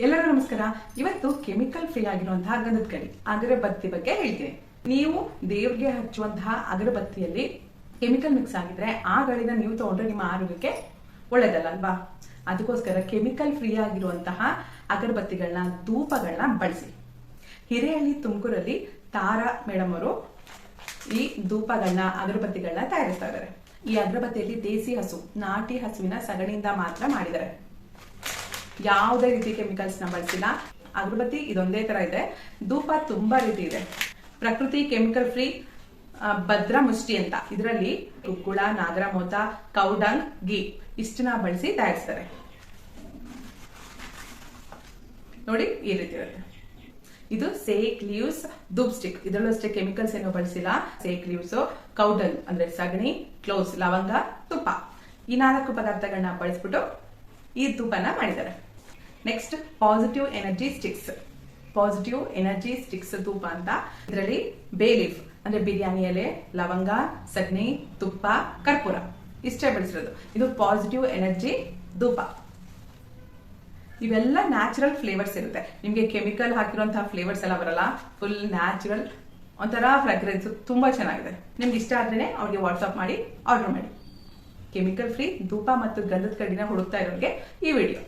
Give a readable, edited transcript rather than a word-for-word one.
ಎಲ್ಲರಿಗೂ ನಮಸ್ಕಾರ. ಇವತ್ತು ಕೆಮಿಕಲ್ ಫ್ರೀ ಆಗಿರುವಂತಹ ಗಂಧದ ಕಡ್ಡಿ ಅಗರಬತ್ತಿ ಬಗ್ಗೆ ಹೇಳ್ತೀನಿ. ನೀವು ದೇವ್ರಿಗೆ ಹಚ್ಚುವಂತಹ ಅಗರಬತ್ತಿಯಲ್ಲಿ ಕೆಮಿಕಲ್ ಮಿಕ್ಸ್ ಆಗಿದ್ರೆ ಆ ಗಳಿನ ನೀವು ತಗೊಂಡ್ರೆ ನಿಮ್ಮ ಆರೋಗ್ಯಕ್ಕೆ ಒಳ್ಳೇದಲ್ಲ ಅಲ್ವಾ? ಅದಕ್ಕೋಸ್ಕರ ಕೆಮಿಕಲ್ ಫ್ರೀ ಆಗಿರುವಂತಹ ಅಗರಬತ್ತಿಗಳನ್ನ ಧೂಪಗಳನ್ನ ಬಳಸಿ. ಹಿರೇಹಳ್ಳಿ ತುಮಕೂರಲ್ಲಿ ತಾರಾ ಮೇಡಮ್ ಅವರು ಈ ಧೂಪಗಳನ್ನ ಅಗರಬತ್ತಿಗಳನ್ನ ತಯಾರಿಸ್ತಾ ಇದ್ದಾರೆ. ಈ ಅಗರಬತ್ತಿಯಲ್ಲಿ ದೇಸಿ ಹಸು, ನಾಟಿ ಹಸುವಿನ ಸಗಣಿಯಿಂದ ಮಾತ್ರ ಮಾಡಿದ್ದಾರೆ. ಯಾವುದೇ ರೀತಿ ಕೆಮಿಕಲ್ಸ್ ನ ಬಳಸಿಲ್ಲ. ಅಗರಬತ್ತಿ ಇದೊಂದೇ ತರ ಇದೆ. ಧೂಪ ತುಂಬಾ ರೀತಿ ಇದೆ. ಪ್ರಕೃತಿ ಕೆಮಿಕಲ್ ಫ್ರೀ ಭದ್ರಾ ಮುಷ್ಟಿ ಅಂತ, ಇದರಲ್ಲಿ ಕುಕ್ಕುಳ, ನಾಗರಮೋತ, ಕೌಡಂಗ್, ಗೀ ಇಷ್ಟನ್ನ ಬಳಸಿ ತಯಾರಿಸ್ತಾರೆ. ನೋಡಿ ಈ ರೀತಿ ಇರುತ್ತೆ. ಇದು ಸೇಕ್ ಲೀವ್ಸ್ ಧೂಪ್ ಸ್ಟಿಕ್. ಇದರಲ್ಲೂ ಅಷ್ಟೇ ಕೆಮಿಕಲ್ಸ್ ಏನೋ ಬಳಸಿಲ್ಲ. ಸೇಕ್ ಲೀವ್ಸ್, ಕೌಡಂಗ್ ಅಂದ್ರೆ ಸಗಣಿ, ಕ್ಲೋವ್ಸ್ ಲವಂಗ, ತುಪ್ಪ ಈ 4 ಪದಾರ್ಥಗಳನ್ನ ಬಳಸ್ಬಿಟ್ಟು ಈ ಧೂಪನ ಮಾಡಿದ್ದಾರೆ. Next positive energy sticks. Positive energy sticks ಧೂಪ ಅಂತ, ಇದರಲ್ಲಿ ಬೇ ಲೀಫ್ ಅಂದ್ರೆ ಬಿರಿಯಾನಿ ಎಲೆ, ಲವಂಗ, ಸಗಣಿ, ತುಪ್ಪ, ಕರ್ಪೂರ ಇಷ್ಟೇ ಬಳಸಿರೋದು. ಇದು ಪಾಸಿಟಿವ್ ಎನರ್ಜಿ ಧೂಪ. ಇವೆಲ್ಲ ನ್ಯಾಚುರಲ್ ಫ್ಲೇವರ್ಸ್ ಇರುತ್ತೆ. ನಿಮ್ಗೆ ಕೆಮಿಕಲ್ ಹಾಕಿರುವಂತಹ ಫ್ಲೇವರ್ಸ್ ಎಲ್ಲ ಬರಲ್ಲ. ಫುಲ್ ನ್ಯಾಚುರಲ್, ಒಂಥರ ಫ್ರಾಗ್ರೆನ್ಸ್ ತುಂಬಾ ಚೆನ್ನಾಗಿದೆ. ನಿಮ್ಗೆ ಇಷ್ಟ ಆದ್ರೇನೆ ಅವ್ರಿಗೆ ವಾಟ್ಸ್ಆಪ್ ಮಾಡಿ ಆರ್ಡರ್ ಮಾಡಿ. ಕೆಮಿಕಲ್ ಫ್ರೀ ಧೂಪ ಮತ್ತು ಗಂಧದ ಕಡ್ಡಿನ ಹುಡುಕ್ತಾ ಇರೋರಿಗೆ ಈ ವಿಡಿಯೋ.